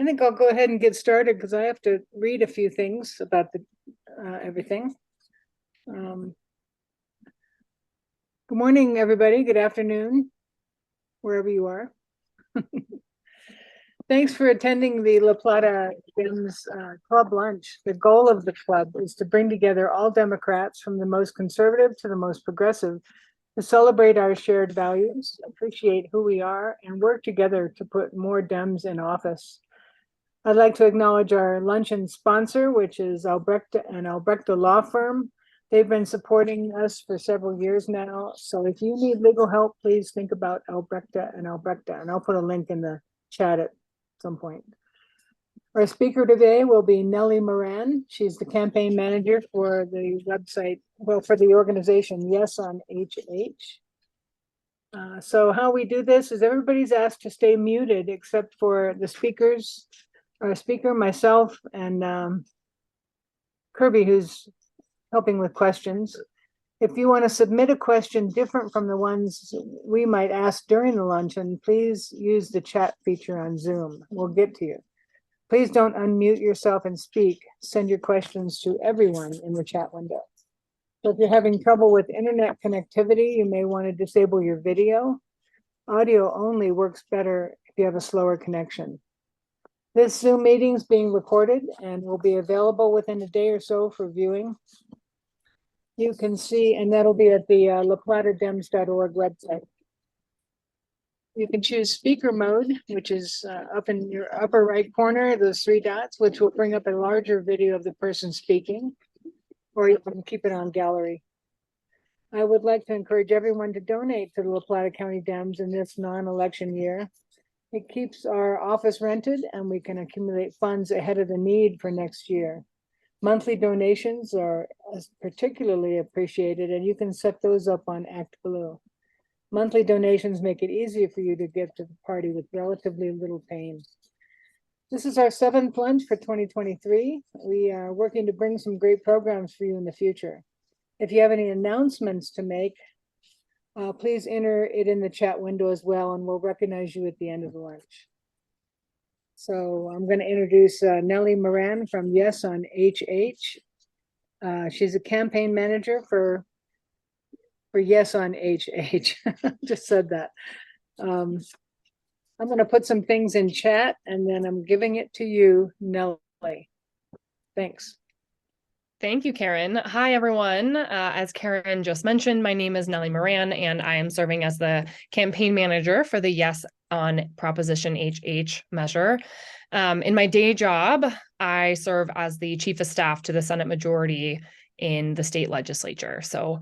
I think I'll go ahead and get started because I have to read a few things about everything. Good morning, everybody. Good afternoon, wherever you are. Thanks for attending the La Plata Dems Club Lunch. The goal of the club is to bring together all Democrats from the most conservative to the most progressive to celebrate our shared values, appreciate who we are, and work together to put more Dems in office. I'd like to acknowledge our luncheon sponsor, which is Albrechta and Albrechta Law Firm. They've been supporting us for several years now. So if you need legal help, please think about Albrechta and Albrechta. And I'll put a link in the chat at some point. Our speaker today will be Nellie Moran. She's the campaign manager for the website, well, for the organization Yes on HH. So how we do this is everybody's asked to stay muted except for the speakers, our speaker, myself, and Kirby, who's helping with questions. If you want to submit a question different from the ones we might ask during the luncheon, please use the chat feature on Zoom. We'll get to you. Please don't unmute yourself and speak. Send your questions to everyone in the chat window. So if you're having trouble with internet connectivity, you may want to disable your video. Audio only works better if you have a slower connection. This Zoom meeting is being recorded and will be available within a day or so for viewing. You can see, and that'll be at the laplatterdems.org website. You can choose speaker mode, which is up in your upper right corner, those three dots, which will bring up a larger video of the person speaking, or you can keep it on gallery. I would like to encourage everyone to donate to the La Plata County Dems in this non-election year. It keeps our office rented and we can accumulate funds ahead of the need for next year. Monthly donations are particularly appreciated and you can set those up on Act Blue. Monthly donations make it easier for you to get to the party with relatively little pain. This is our 7th lunch for 2023. We are working to bring some great programs for you in the future. If you have any announcements to make, please enter it in the chat window as well, and we'll recognize you at the end of the lunch. So I'm going to introduce Nellie Moran from Yes on HH. She's a campaign manager for Yes on HH. Just said that. I'm going to put some things in chat, and then I'm giving it to you, Nellie. Thanks. Thank you, Karen. Hi, everyone. As Karen just mentioned, my name is Nellie Moran, and I am serving as the campaign manager for the Yes on Proposition HH measure. In my day job, I serve as the chief of staff to the Senate majority in the state legislature. So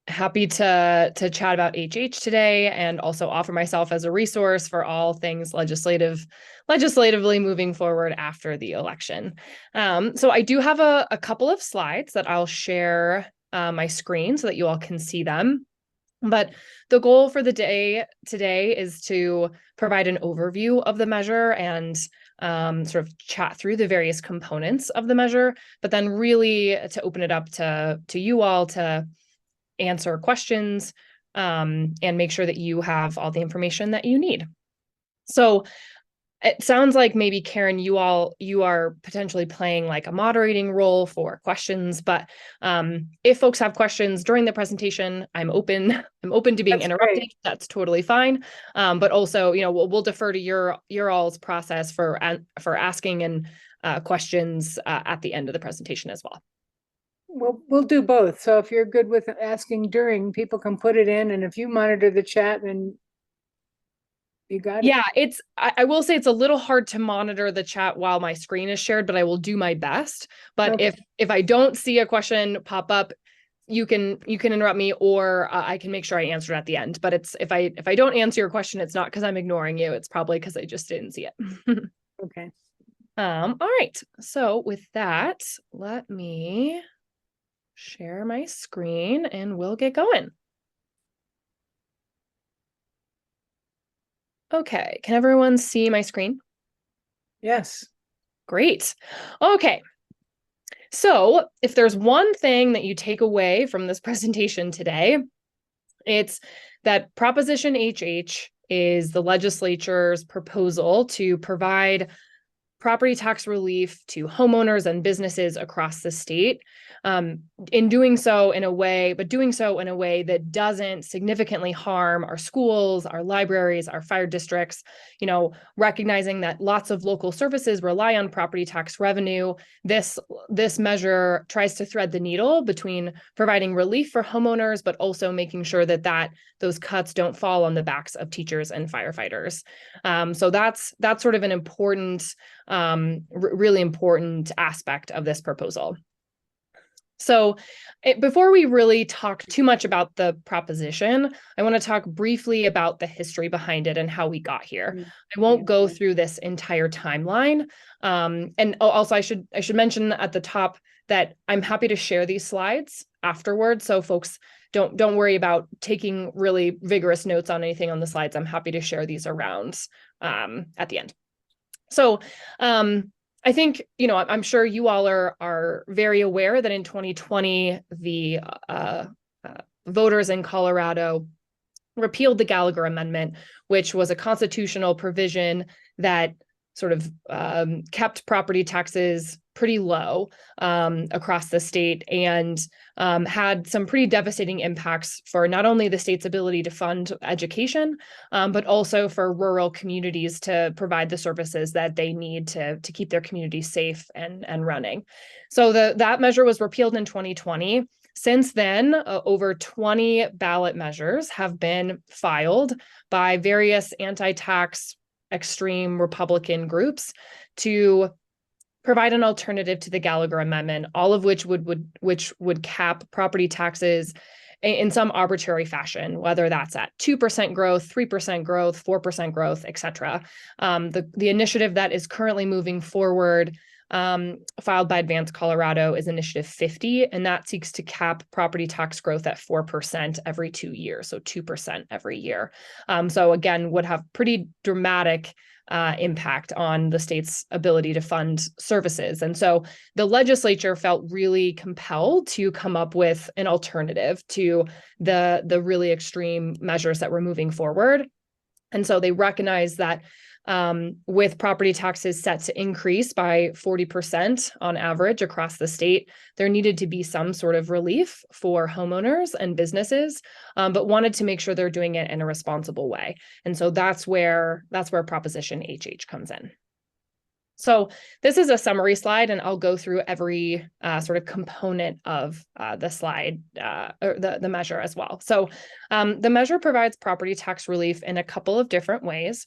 happy to chat about HH today and also offer myself as a resource for all things legislatively moving forward after the election. So I do have a couple of slides that I'll share my screen so that you all can see them. But the goal for the day today is to provide an overview of the measure and sort of chat through the various components of the measure, but then really to open it up to you all to answer questions and make sure that you have all the information that you need. So it sounds like maybe, Karen, you are potentially playing like a moderating role for questions, but if folks have questions during the presentation, I'm open to being interrupted. Great. That's totally fine. But also, we'll defer to your all's process for asking and questions at the end of the presentation as well. Well, we'll do both. So if you're good with asking during, people can put it in, and if you monitor the chat, then you got it. Yeah, I will say it's a little hard to monitor the chat while my screen is shared, but I will do my best. But okay. If I don't see a question pop up, you can interrupt me, or I can make sure I answer it at the end. But if I don't answer your question, it's not because I'm ignoring you. It's probably because I just didn't see it. Okay. All right. So with that, let me share my screen and we'll get going. Okay, can everyone see my screen? Yes. Great. Okay. So if there's one thing that you take away from this presentation today, it's that Proposition HH is the legislature's proposal to provide property tax relief to homeowners and businesses across the state. Doing so in a way that doesn't significantly harm our schools, our libraries, our fire districts, recognizing that lots of local services rely on property tax revenue. This measure tries to thread the needle between providing relief for homeowners, but also making sure that those cuts don't fall on the backs of teachers and firefighters. So that's sort of an important, really important aspect of this proposal. So before we really talk too much about the proposition, I want to talk briefly about the history behind it and how we got here. I won't go through this entire timeline. And also I should mention at the top that I'm happy to share these slides afterwards. So folks, don't worry about taking really vigorous notes on anything on the slides. I'm happy to share these around at the end. So I think, I'm sure you all are very aware that in 2020, the voters in Colorado repealed the Gallagher Amendment, which was a constitutional provision that sort of kept property taxes pretty low across the state and had some pretty devastating impacts for not only the state's ability to fund education, but also for rural communities to provide the services that they need to keep their communities safe and running. So that measure was repealed in 2020. Since then, over 20 ballot measures have been filed by various anti-tax extreme Republican groups to provide an alternative to the Gallagher Amendment, all of which would cap property taxes in some arbitrary fashion, whether that's at 2% growth, 3% growth, 4% growth, et cetera. The initiative that is currently moving forward, filed by Advance Colorado, is Initiative 50, and that seeks to cap property tax growth at 4% every 2 years, so 2% every year. So again, would have pretty dramatic impact on the state's ability to fund services. And so the legislature felt really compelled to come up with an alternative to the really extreme measures that were moving forward. And so they recognized that with property taxes set to increase by 40% on average across the state, there needed to be some sort of relief for homeowners and businesses, but wanted to make sure they're doing it in a responsible way. And so that's where Proposition HH comes in. So this is a summary slide, and I'll go through every sort of component of the slide or the measure as well. So the measure provides property tax relief in a couple of different ways.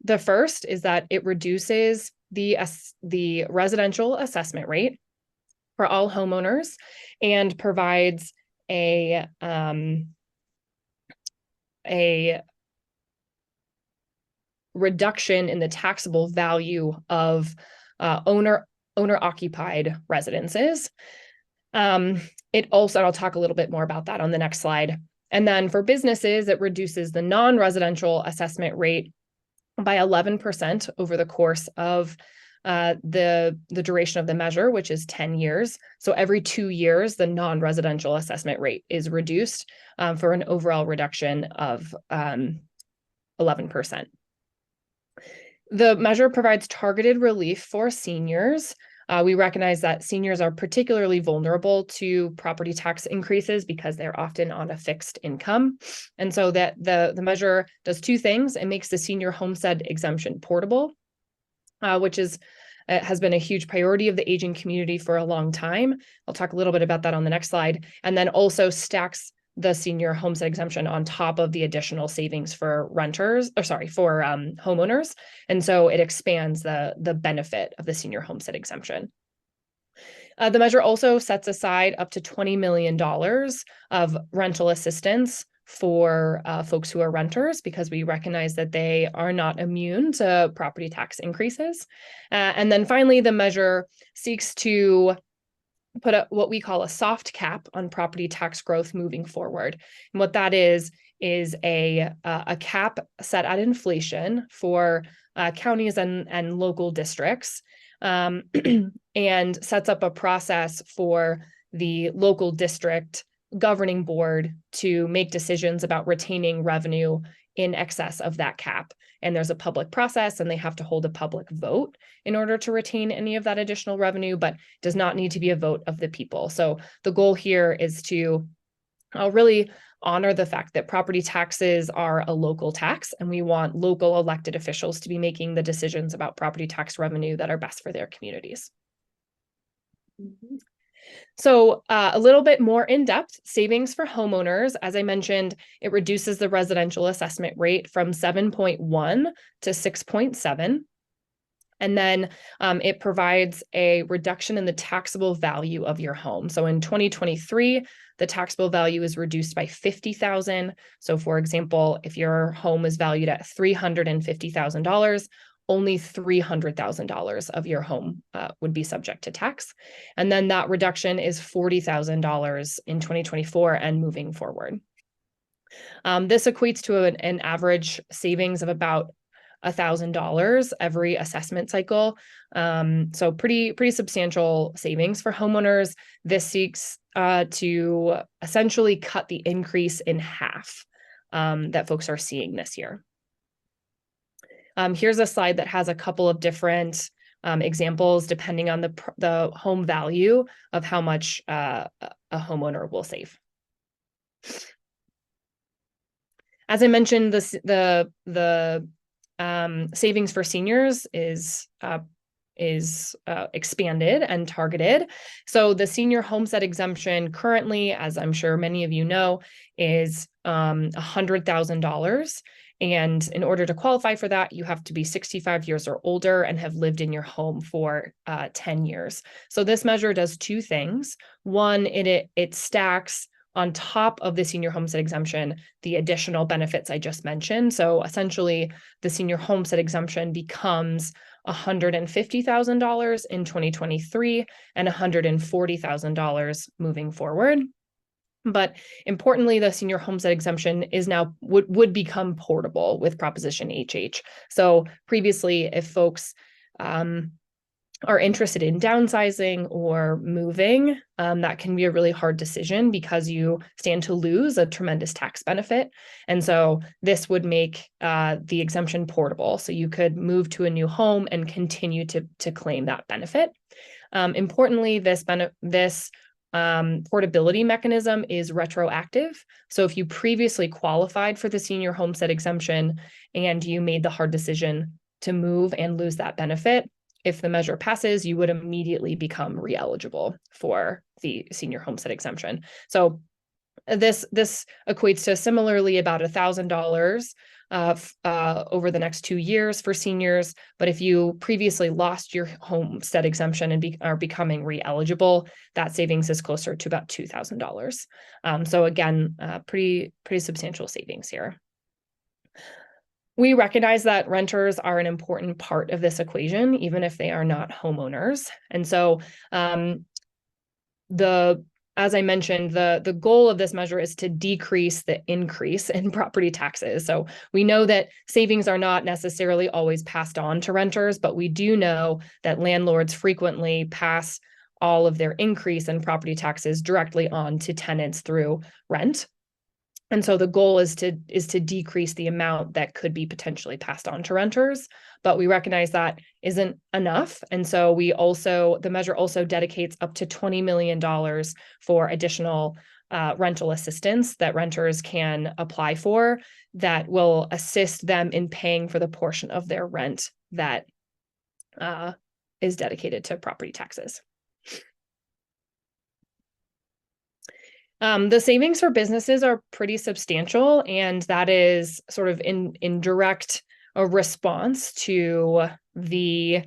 The first is that it reduces the residential assessment rate for all homeowners and provides a reduction in the taxable value of owner-occupied residences. It also, and I'll talk a little bit more about that on the next slide. And then for businesses, it reduces the non-residential assessment rate by 11% over the course of the duration of the measure, which is 10 years. So every 2 years, the non-residential assessment rate is reduced for an overall reduction of 11%. The measure provides targeted relief for seniors. We recognize that seniors are particularly vulnerable to property tax increases because they're often on a fixed income. And so that the measure does two things. It makes the senior homestead exemption portable, which has been a huge priority of the aging community for a long time. I'll talk a little bit about that on the next slide. And then also stacks the senior homestead exemption on top of the additional savings for homeowners. And so it expands the benefit of the senior homestead exemption. The measure also sets aside up to $20 million of rental assistance for folks who are renters, because we recognize that they are not immune to property tax increases. And then finally, the measure seeks to put what we call a soft cap on property tax growth moving forward. And what that is a cap set at inflation for counties and local districts, and sets up a process for the local district governing board to make decisions about retaining revenue in excess of that cap. And there's a public process, and they have to hold a public vote in order to retain any of that additional revenue, but does not need to be a vote of the people. So the goal here is to really honor the fact that property taxes are a local tax, and we want local elected officials to be making the decisions about property tax revenue that are best for their communities. So a little bit more in-depth, savings for homeowners. As I mentioned, it reduces the residential assessment rate from 7.1 to 6.7. And then it provides a reduction in the taxable value of your home. So in 2023, the taxable value is reduced by $50,000. So for example, if your home is valued at $350,000, only $300,000 of your home would be subject to tax. And then that reduction is $40,000 in 2024 and moving forward. This equates to an average savings of about $1,000 every assessment cycle. So pretty substantial savings for homeowners. This seeks to essentially cut the increase in half that folks are seeing this year. Here's a slide that has a couple of different examples depending on the home value of how much a homeowner will save. As I mentioned, the savings for seniors is expanded and targeted. So the senior homestead exemption currently, as I'm sure many of you know, is $100,000. And in order to qualify for that, you have to be 65 years or older and have lived in your home for 10 years. So this measure does two things. One, it stacks on top of the senior homestead exemption the additional benefits I just mentioned. So essentially, the senior homestead exemption becomes $150,000 in 2023 and $140,000 moving forward. But importantly, the senior homestead exemption is now would become portable with Proposition HH. So previously, if folks are interested in downsizing or moving, that can be a really hard decision because you stand to lose a tremendous tax benefit. And so this would make the exemption portable. So you could move to a new home and continue to claim that benefit. Importantly, this portability mechanism is retroactive. So if you previously qualified for the senior homestead exemption and you made the hard decision to move and lose that benefit, if the measure passes, you would immediately become re-eligible for the senior homestead exemption. So this equates to similarly about $1,000 over the next 2 years for seniors. But if you previously lost your homestead exemption and are becoming re-eligible, that savings is closer to about $2,000. So again, pretty substantial savings here. We recognize that renters are an important part of this equation, even if they are not homeowners. And so as I mentioned, the goal of this measure is to decrease the increase in property taxes. So we know that savings are not necessarily always passed on to renters, but we do know that landlords frequently pass all of their increase in property taxes directly on to tenants through rent. And so the goal is to decrease the amount that could be potentially passed on to renters, but we recognize that isn't enough. And so the measure also dedicates up to $20 million for additional rental assistance that renters can apply for that will assist them in paying for the portion of their rent that is dedicated to property taxes. The savings for businesses are pretty substantial, and that is sort of in direct response to the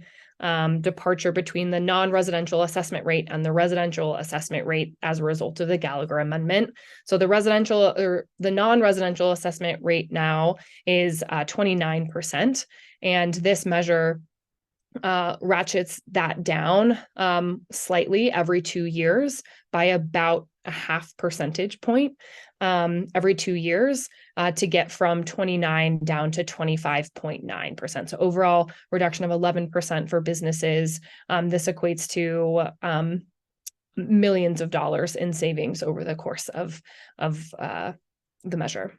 departure between the non-residential assessment rate and the residential assessment rate as a result of the Gallagher Amendment. So the non-residential assessment rate now is 29%, and this measure ratchets that down slightly every 2 years by about a half percentage point every 2 years to get from 29 down to 25.9%. So overall reduction of 11% for businesses. This equates to millions of dollars in savings over the course of the measure.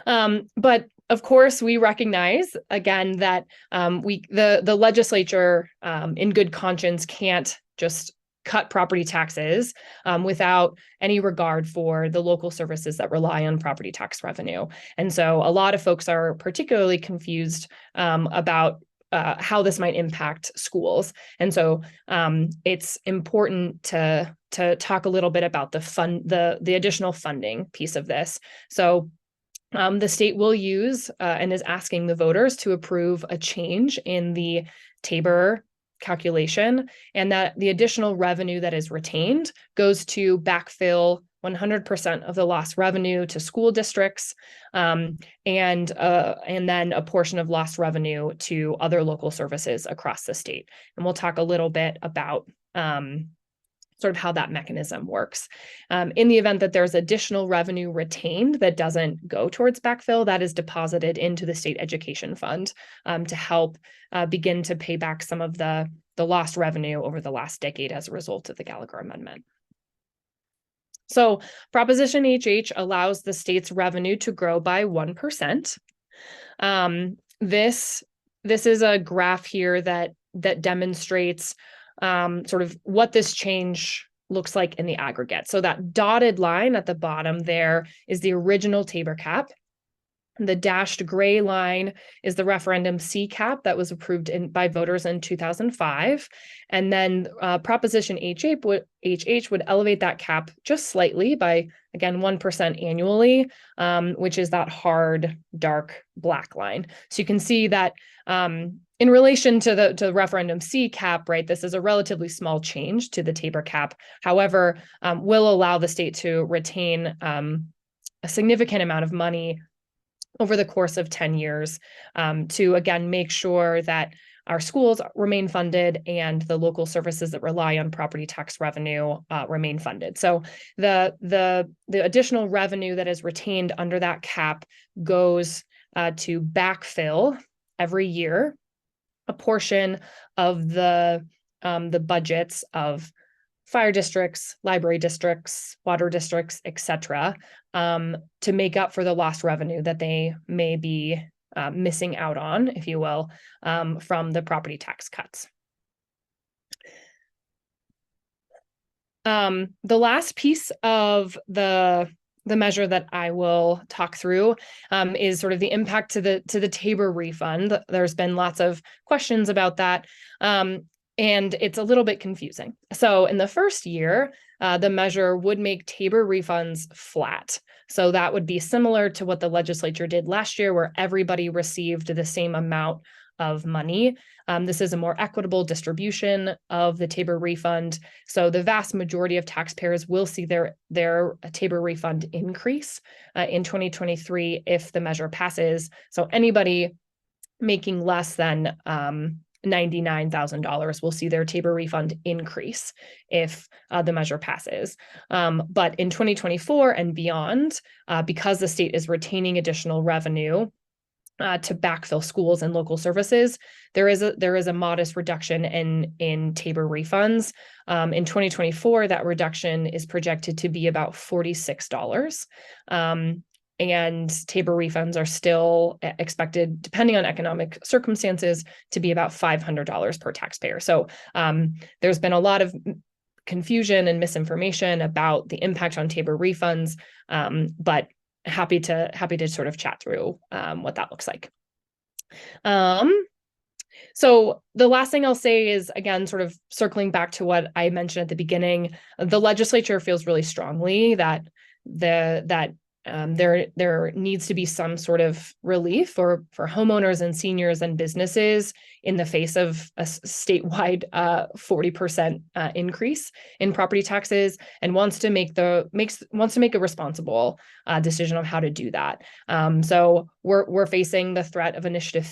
But of course, we recognize again that the legislature, in good conscience, can't just cut property taxes without any regard for the local services that rely on property tax revenue. And so a lot of folks are particularly confused about how this might impact schools. And so it's important to talk a little bit about the additional funding piece of this. So the state will use and is asking the voters to approve a change in the Tabor calculation, and that the additional revenue that is retained goes to backfill 100% of the lost revenue to school districts, and then a portion of lost revenue to other local services across the state. And we'll talk a little bit about sort of how that mechanism works. In the event that there's additional revenue retained that doesn't go towards backfill, that is deposited into the state education fund to help begin to pay back some of the lost revenue over the last decade as a result of the Gallagher Amendment. So Proposition HH allows the state's revenue to grow by 1%. This is a graph here that demonstrates sort of what this change looks like in the aggregate. So that dotted line at the bottom there is the original Tabor cap. The dashed gray line is the referendum C cap that was approved by voters in 2005. And then Proposition HH would elevate that cap just slightly by, again, 1% annually, which is that hard, dark black line. So you can see that in relation to the referendum C cap, right, this is a relatively small change to the Tabor cap. However, will allow the state to retain a significant amount of money over the course of 10 years to, again, make sure that our schools remain funded and the local services that rely on property tax revenue remain funded. So the additional revenue that is retained under that cap goes to backfill every year a portion of the budgets of fire districts, library districts, water districts, et cetera, to make up for the lost revenue that they may be missing out on, if you will, from the property tax cuts. The last piece of the measure that I will talk through is sort of the impact to the Tabor refund. There's been lots of questions about that. And it's a little bit confusing. So in the first year, the measure would make Tabor refunds flat. So that would be similar to what the legislature did last year, where everybody received the same amount of money. This is a more equitable distribution of the Tabor refund. So the vast majority of taxpayers will see their Tabor refund increase in 2023 if the measure passes. So anybody making less than $99,000 will see their Tabor refund increase if the measure passes. But in 2024 and beyond, because the state is retaining additional revenue to backfill schools and local services, there is a modest reduction in Tabor refunds. In 2024, that reduction is projected to be about $46. And Tabor refunds are still expected, depending on economic circumstances, to be about $500 per taxpayer. So there's been a lot of confusion and misinformation about the impact on Tabor refunds, but happy to sort of chat through what that looks like. So the last thing I'll say is, again, sort of circling back to what I mentioned at the beginning, the legislature feels really strongly that there needs to be some sort of relief for homeowners and seniors and businesses in the face of a statewide 40% increase in property taxes, and wants to make a responsible decision on how to do that. So we're facing the threat of Initiative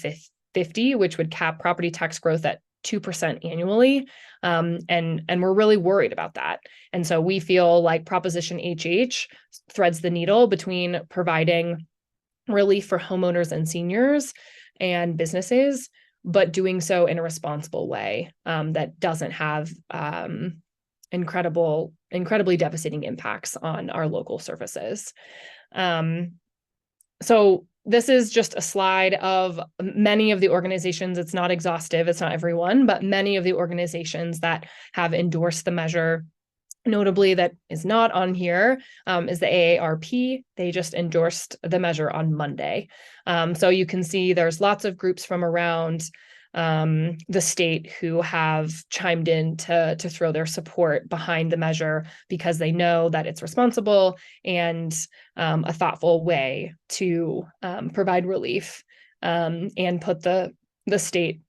50, which would cap property tax growth at 2% annually. And we're really worried about that. And so we feel like Proposition HH threads the needle between providing relief for homeowners and seniors and businesses, but doing so in a responsible way that doesn't have incredibly devastating impacts on our local services. So this is just a slide of many of the organizations. It's not exhaustive, it's not everyone, but many of the organizations that have endorsed the measure. Notably, that is not on here is the AARP. They just endorsed the measure on Monday. So you can see there's lots of groups from around the state who have chimed in to throw their support behind the measure because they know that it's responsible and a thoughtful way to provide relief and put the state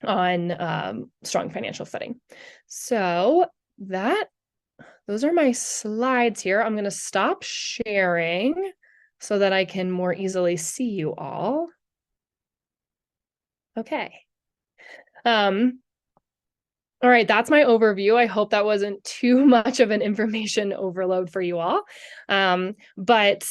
on strong financial footing. So those are my slides here. I'm going to stop sharing so that I can more easily see you all. Okay. All right, that's my overview. I hope that wasn't too much of an information overload for you all. But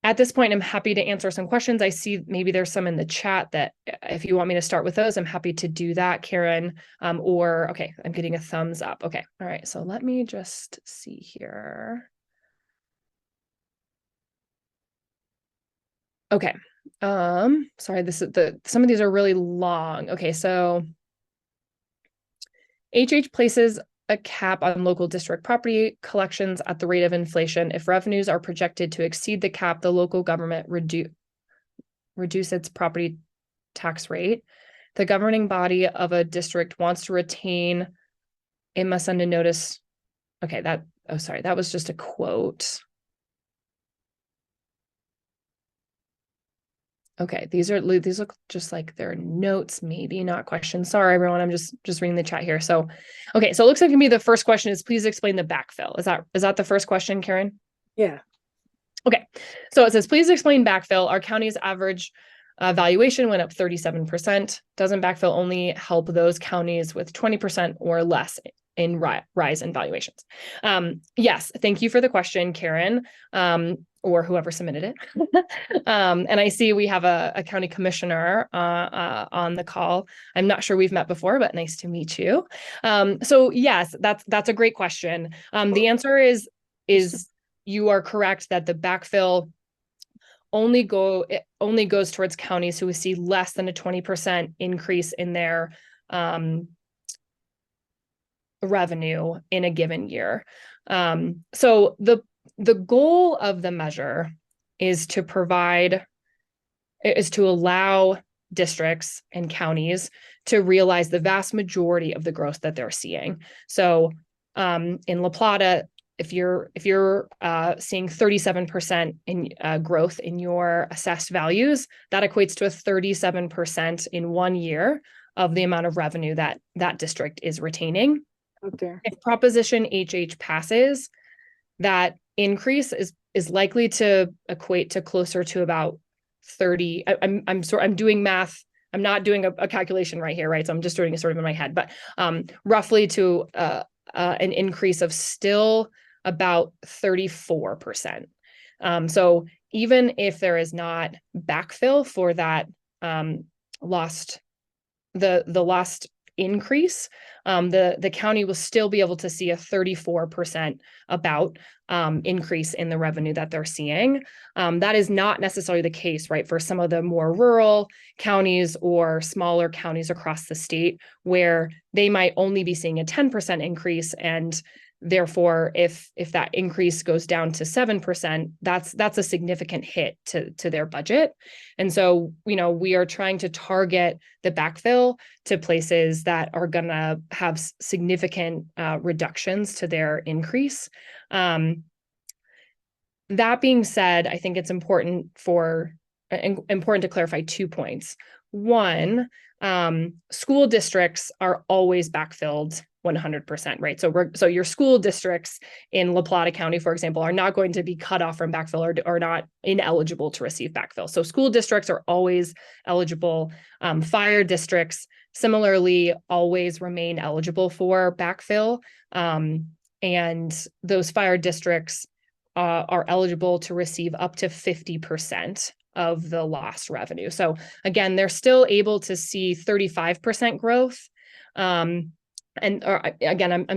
at this point, I'm happy to answer some questions. I see maybe there's some in the chat that if you want me to start with those, I'm happy to do that, Karen. Okay, I'm getting a thumbs up. Okay, all right, so let me just see here. Okay, sorry, some of these are really long. Okay, so HH places a cap on local district property collections at the rate of inflation. If revenues are projected to exceed the cap, the local government reduce its property tax rate. The governing body of a district wants to retain, it must send a notice. Okay, that was just a quote. Okay, these look just like they're notes, maybe not questions. Sorry, everyone. I'm just reading the chat here. So, okay, so it looks like to me the first question is please explain the backfill. Is that the first question, Karen? Yeah. Okay, so it says please explain backfill. Our county's average valuation went up 37%. Doesn't backfill only help those counties with 20% or less in rise in valuations? Yes, thank you for the question, Karen. Or whoever submitted it. And I see we have a county commissioner on the call. I'm not sure we've met before, but nice to meet you. So yes, that's a great question. The answer is you are correct that the backfill only goes towards counties who see less than a 20% increase in their revenue in a given year. So the goal of the measure is to allow districts and counties to realize the vast majority of the growth that they're seeing. So in La Plata, if you're seeing 37% in growth in your assessed values, that equates to a 37% in 1 year of the amount of revenue that district is retaining. Okay. If Proposition HH passes, that increase is likely to equate to closer to about 30. I'm doing math. I'm not doing a calculation right here, right? So I'm just doing it sort of in my head, but roughly to an increase of still about 34%. So even if there is not backfill for that lost increase, the county will still be able to see a 34% about increase in the revenue that they're seeing. That is not necessarily the case, right, for some of the more rural counties or smaller counties across the state, where they might only be seeing a 10% increase, and therefore, if that increase goes down to 7%, that's a significant hit to their budget. And so, we are trying to target the backfill to places that are going to have significant reductions to their increase. That being said, I think it's important to clarify 2 points. One, school districts are always backfilled 100%, right? So your school districts in La Plata County, for example, are not going to be cut off from backfill or not ineligible to receive backfill. So school districts are always eligible. Fire districts similarly always remain eligible for backfill. And those fire districts are eligible to receive up to 50% of the lost revenue. So again, they're still able to see 35% growth. Again, I'm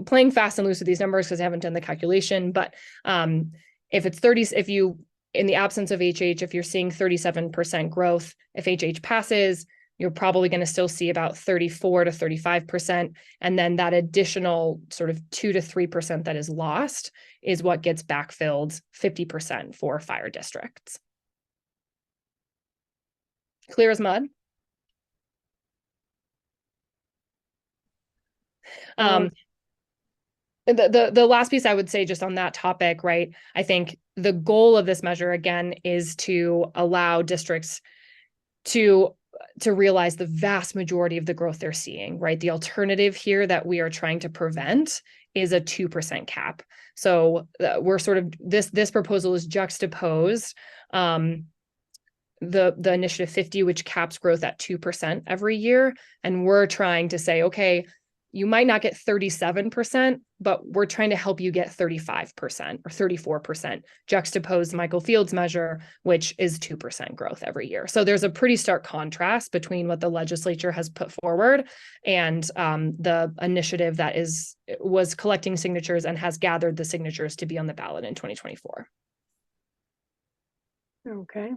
playing fast and loose with these numbers because I haven't done the calculation, but if it's 30, if you in the absence of HH, if you're seeing 37% growth, if HH passes, you're probably going to still see about 34 to 35%. And then that additional sort of 2 to 3% that is lost is what gets backfilled 50% for fire districts. Clear as mud. The last piece I would say just on that topic, right? I think the goal of this measure, again, is to allow districts to realize the vast majority of the growth they're seeing, right? The alternative here that we are trying to prevent is a 2% cap. So we're sort of, this proposal is juxtaposed the initiative 50, which caps growth at 2% every year. And we're trying to say, okay, you might not get 37%, but we're trying to help you get 35% or 34%, juxtapose Michael Field's measure, which is 2% growth every year. So there's a pretty stark contrast between what the legislature has put forward and the initiative that was collecting signatures and has gathered the signatures to be on the ballot in 2024. Okay.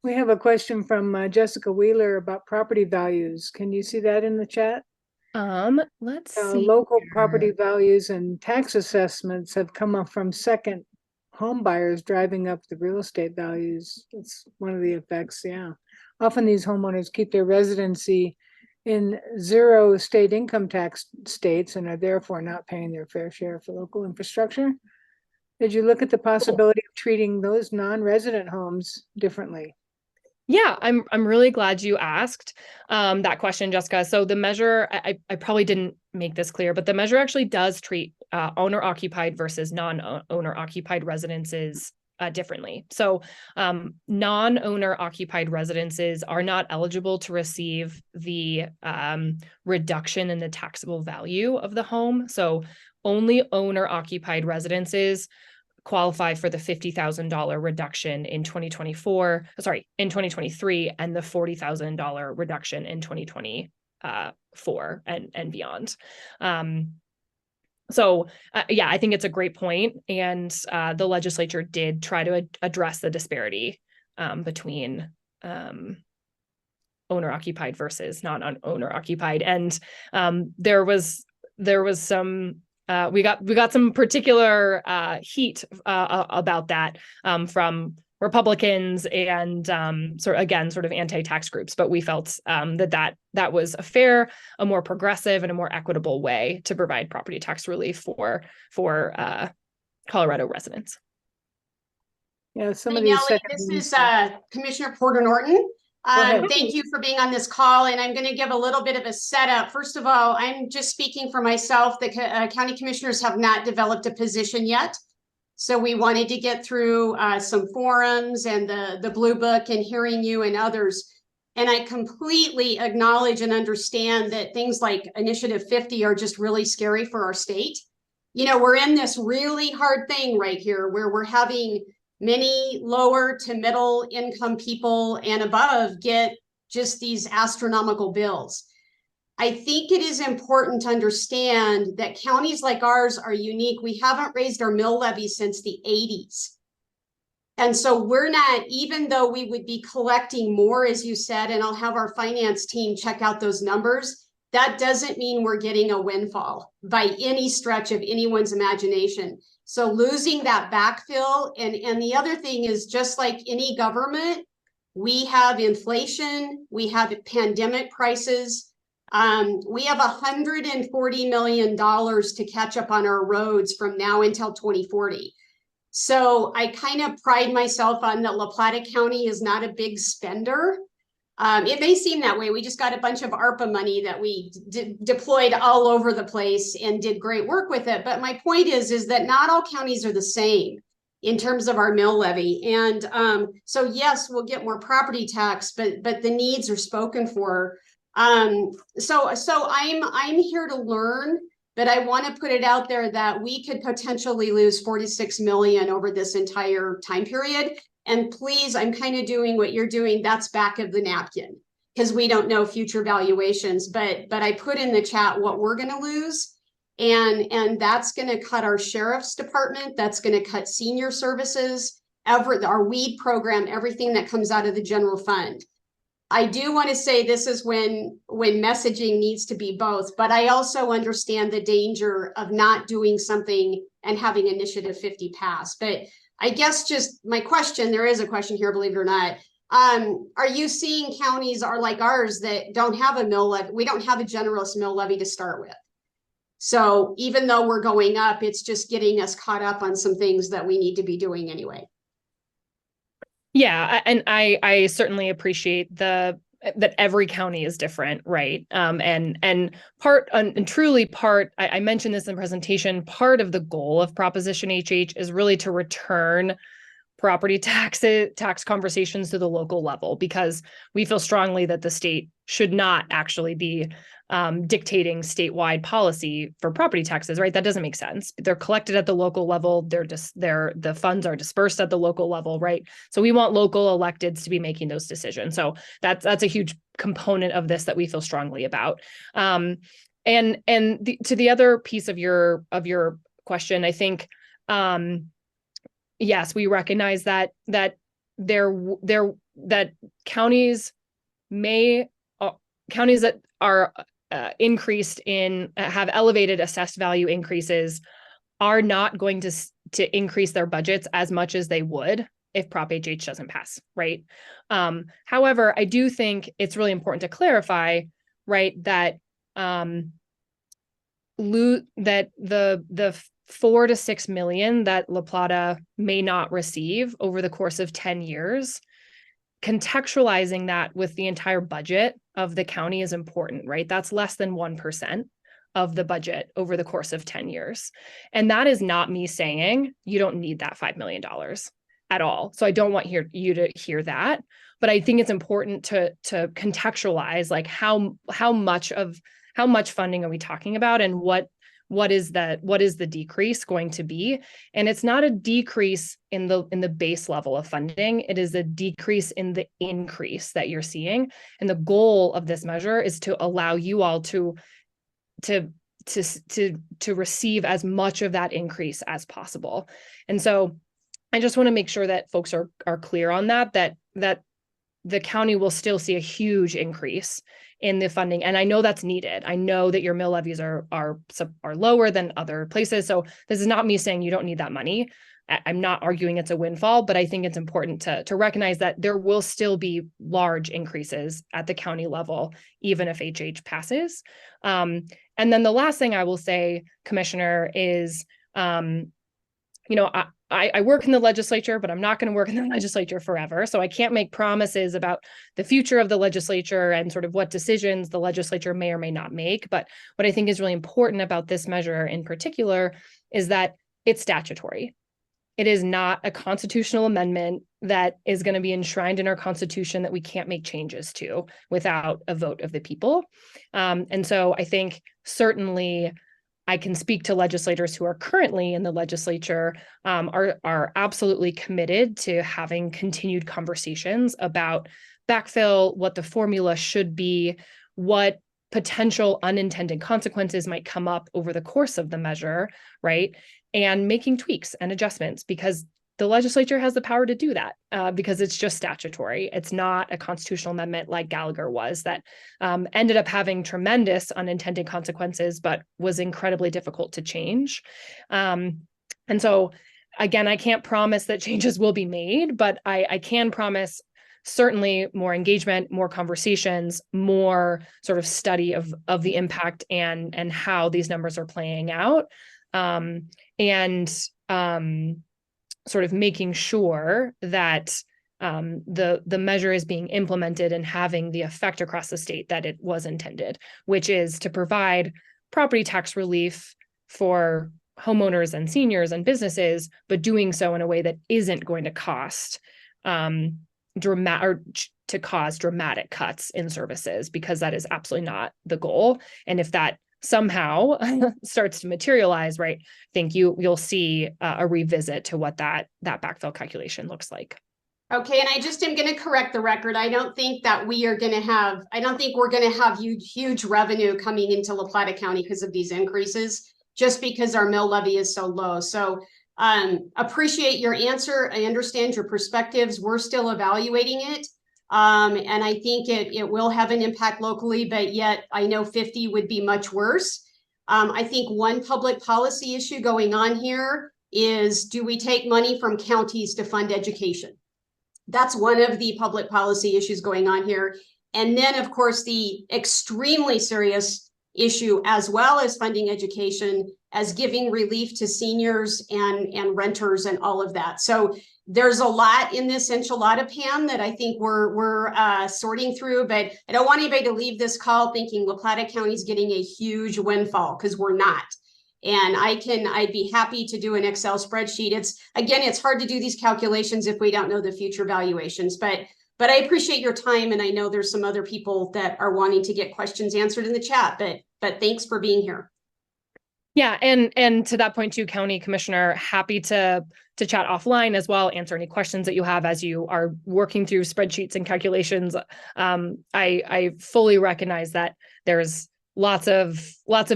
We have a question from Jessica Wheeler about property values. Can you see that in the chat? Let's see. Local property values and tax assessments have come up from second home buyers driving up the real estate values. It's one of the effects, yeah. Often these homeowners keep their residency in 0 state income tax states and are therefore not paying their fair share for local infrastructure. Did you look at the possibility of treating those non-resident homes differently? Yeah, I'm really glad you asked that question, Jessica. So the measure, I probably didn't make this clear, but the measure actually does treat owner-occupied versus non-owner-occupied residences differently. So non-owner-occupied residences are not eligible to receive the reduction in the taxable value of the home. So only owner-occupied residences qualify for the $50,000 reduction in 2023, and the $40,000 reduction in 2024 and beyond. So yeah, I think it's a great point. And the legislature did try to address the disparity between owner-occupied versus non-owner occupied. And there was some we got some particular heat about that from Republicans and sort of anti-tax groups, but we felt that was a fair, a more progressive, and a more equitable way to provide property tax relief for Colorado residents. Yeah, some of Nellie, these this is Commissioner Porter Norton. Thank you for being on this call, and I'm going to give a little bit of a setup. First of all, I'm just speaking for myself. The county commissioners have not developed a position yet, so we wanted to get through some forums and the Blue Book and hearing you and others. And I completely acknowledge and understand that things like Initiative 50 are just really scary for our state. You know, we're in this really hard thing right here where we're having many lower to middle income people and above get just these astronomical bills. I think it is important to understand that counties like ours are unique. We haven't raised our mill levy since the 80s. And so we're not, even though we would be collecting more, as you said, and I'll have our finance team check out those numbers, that doesn't mean we're getting a windfall by any stretch of anyone's imagination. So losing that backfill, and the other thing is, just like any government, we have inflation, we have pandemic prices, we have $140 million to catch up on our roads from now until 2040. So I kind of pride myself on that La Plata County is not a big spender. It may seem that way. We just got a bunch of ARPA money that we deployed all over the place and did great work with it. But my point is that not all counties are the same in terms of our mill levy. And so yes, we'll get more property tax, but the needs are spoken for. So I'm here to learn, but I want to put it out there that we could potentially lose 46 million over this entire time period. And please, I'm kind of doing what you're doing. That's back of the napkin, because we don't know future valuations. But I put in the chat what we're going to lose. And that's going to cut our sheriff's department. That's going to cut senior services. our weed program, everything that comes out of the general fund. I do want to say this is when messaging needs to be both, but I also understand the danger of not doing something and having Initiative 50 pass. But I guess just my question, there is a question here, believe it or not. Are you seeing counties are like ours that don't have a mill levy? We don't have a generous mill levy to start with. So even though we're going up, it's just getting us caught up on some things that we need to be doing anyway. Yeah, and I certainly appreciate that every county is different, right? And truly part, I mentioned this in the presentation, part of the goal of Proposition HH is really to return property tax conversations to the local level, because we feel strongly that the state should not actually be dictating statewide policy for property taxes, right? That doesn't make sense. They're collected at the local level. The funds are dispersed at the local level, right? So we want local electeds to be making those decisions. So that's a huge component of this that we feel strongly about. To the other piece of your question, I think, yes, we recognize that counties that are increased in have elevated assessed value increases are not going to increase their budgets as much as they would if Prop HH doesn't pass, right? However, I do think it's really important to clarify, right, that that the 4 to 6 million that La Plata may not receive over the course of 10 years, contextualizing that with the entire budget of the county is important, right? That's less than 1% of the budget over the course of 10 years. And that is not me saying you don't need that $5 million at all. So I don't want you to hear that, but I think it's important to contextualize like how much funding are we talking about, and what is the decrease going to be? And it's not a decrease in the base level of funding. It is a decrease in the increase that you're seeing. And the goal of this measure is to allow you all to receive as much of that increase as possible. And so I just want to make sure that folks are clear on that the county will still see a huge increase in the funding. And I know that's needed. I know that your mill levies are lower than other places. So this is not me saying you don't need that money. I'm not arguing it's a windfall, but I think it's important to recognize that there will still be large increases at the county level, even if HH passes. And then the last thing I will say, Commissioner, is, I work in the legislature, but I'm not going to work in the legislature forever. So I can't make promises about the future of the legislature and sort of what decisions the legislature may or may not make. But what I think is really important about this measure in particular is that it's statutory. It is not a constitutional amendment that is going to be enshrined in our Constitution that we can't make changes to without a vote of the people. And so I think certainly I can speak to legislators who are currently in the legislature, are absolutely committed to having continued conversations about backfill, what the formula should be, what potential unintended consequences might come up over the course of the measure, right? And making tweaks and adjustments, because the legislature has the power to do that, because it's just statutory. It's not a constitutional amendment like Gallagher was that ended up having tremendous unintended consequences, but was incredibly difficult to change. And so, again, I can't promise that changes will be made, but I can promise certainly more engagement, more conversations, more sort of study of the impact and how these numbers are playing out. Sort of making sure that the measure is being implemented and having the effect across the state that it was intended, which is to provide property tax relief for homeowners and seniors and businesses, but doing so in a way that isn't going to cause dramatic cuts in services, because that is absolutely not the goal. And if that somehow starts to materialize, right, I think you'll see a revisit to what that backfill calculation looks like. Okay, and I just am going to correct the record. I don't think that we're going to have huge revenue coming into La Plata County because of these increases, just because our mill levy is so low. So Appreciate your answer. I understand your perspectives. We're still evaluating it. And I think it will have an impact locally, but yet I know 50 would be much worse. I think one public policy issue going on here is, do we take money from counties to fund education? That's one of the public policy issues going on here. And then, of course, the extremely serious issue, as well as funding education, as giving relief to seniors and renters and all of that. So there's a lot in this enchilada pan that I think we're sorting through, but I don't want anybody to leave this call thinking La Plata County is getting a huge windfall, because we're not. And I'd be happy to do an Excel spreadsheet. It's hard to do these calculations if we don't know the future valuations, but I appreciate your time. And I know there's some other people that are wanting to get questions answered in the chat, but thanks for being here. Yeah, and to that point too, County Commissioner, happy to chat offline as well, answer any questions that you have as you are working through spreadsheets and calculations. I fully recognize that there's lots of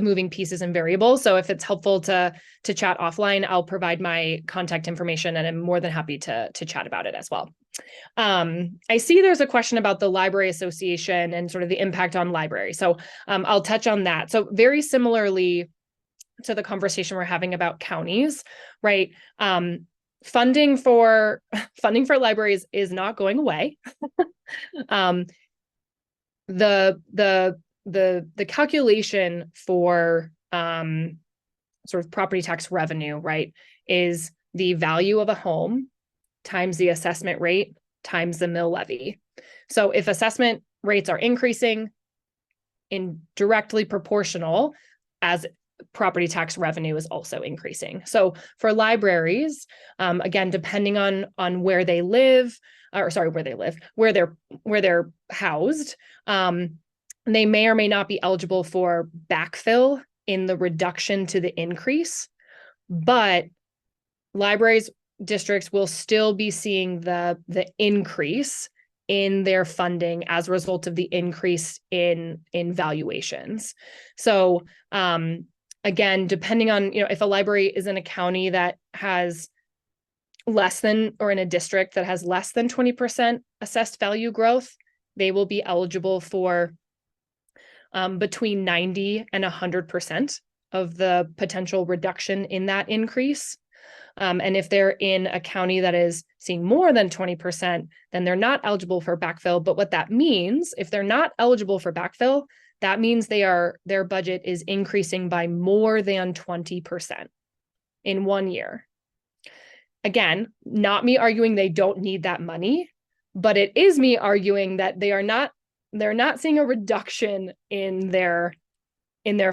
moving pieces and variables. So if it's helpful to chat offline, I'll provide my contact information, and I'm more than happy to chat about it as well. I see there's a question about the Library Association and sort of the impact on libraries. So I'll touch on that. So very similarly to the conversation we're having about counties, right? Funding for libraries is not going away. The calculation for sort of property tax revenue, right, is the value of a home times the assessment rate times the mill levy. So if assessment rates are increasing, in directly proportional as property tax revenue is also increasing. So for libraries, again, depending on where they live, where they're housed, they may or may not be eligible for backfill in the reduction to the increase, but libraries districts will still be seeing the increase in their funding as a result of the increase in valuations. So again, depending on, if a library is in a county that has less than, or in a district that has less than 20% assessed value growth, they will be eligible for between 90 and 100% of the potential reduction in that increase. And if they're in a county that is seeing more than 20%, then they're not eligible for backfill. But what that means, if they're not eligible for backfill, that means their budget is increasing by more than 20% in 1 year. Again, not me arguing they don't need that money, but it is me arguing that they're not seeing a reduction in their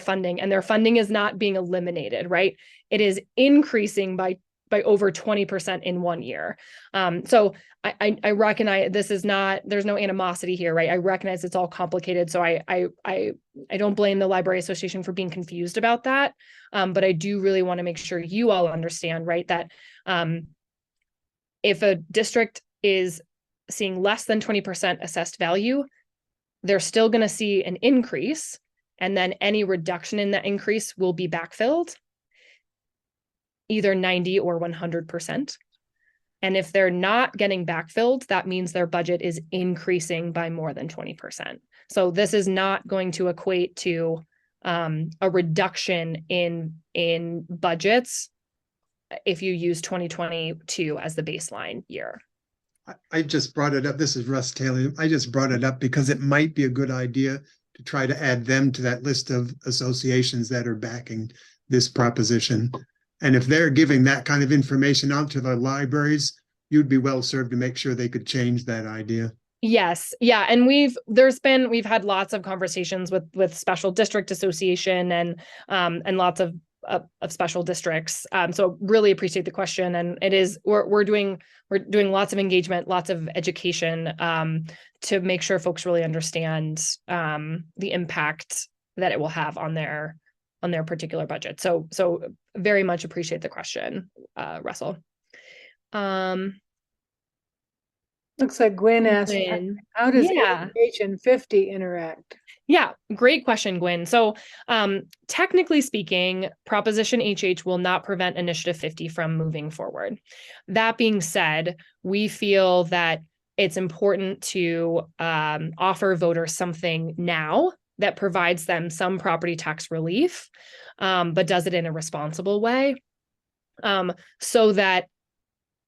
funding, and their funding is not being eliminated, right? It is increasing by over 20% in 1 year. So I recognize there's no animosity here, right? I recognize it's all complicated. So I don't blame the Library Association for being confused about that. But I do really want to make sure you all understand, right, that if a district is seeing less than 20% assessed value, they're still going to see an increase, and then any reduction in that increase will be backfilled, either 90 or 100%. And if they're not getting backfilled, that means their budget is increasing by more than 20%. So this is not going to equate to a reduction in budgets if you use 2022 as the baseline year. I just brought it up. This is Russ Taylor. I just brought it up because it might be a good idea to try to add them to that list of associations that are backing this proposition. And if they're giving that kind of information out to the libraries, you'd be well served to make sure they could change that idea. Yes. Yeah. And we've had lots of conversations with Special District Association and lots of special districts. So really appreciate the question. And it is, we're doing lots of engagement, lots of education to make sure folks really understand the impact that it will have on their particular budget. So very much appreciate the question, Russell. Looks like Gwen asked, how does Yeah. Education 50 interact? Yeah, great question, Gwen. So technically speaking, Proposition HH will not prevent Initiative 50 from moving forward. That being said, we feel that it's important to offer voters something now that provides them some property tax relief, but does it in a responsible way, so that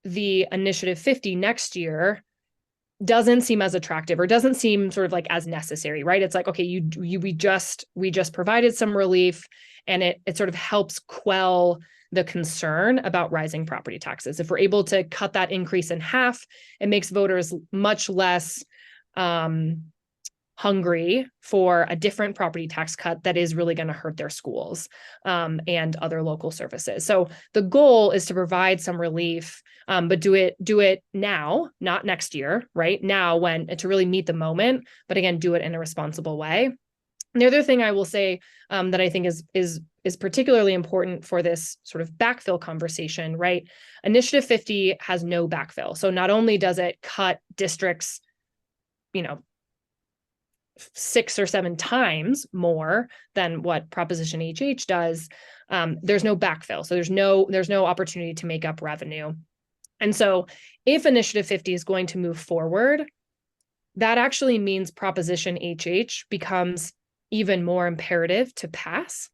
the Initiative 50 next year doesn't seem as attractive or doesn't seem sort of like as necessary, right? It's like, okay, we just provided some relief, and it sort of helps quell the concern about rising property taxes. If we're able to cut that increase in half, it makes voters much less hungry for a different property tax cut that is really going to hurt their schools and other local services. So the goal is to provide some relief, but do it now, not next year, right? Now, when to really meet the moment, but again, do it in a responsible way. And the other thing I will say that I think is particularly important for this sort of backfill conversation, right? Initiative 50 has no backfill. So not only does it cut districts, 6 or 7 times more than what Proposition HH does, there's no backfill. So there's no opportunity to make up revenue. And so if Initiative 50 is going to move forward, that actually means Proposition HH becomes even more imperative to pass,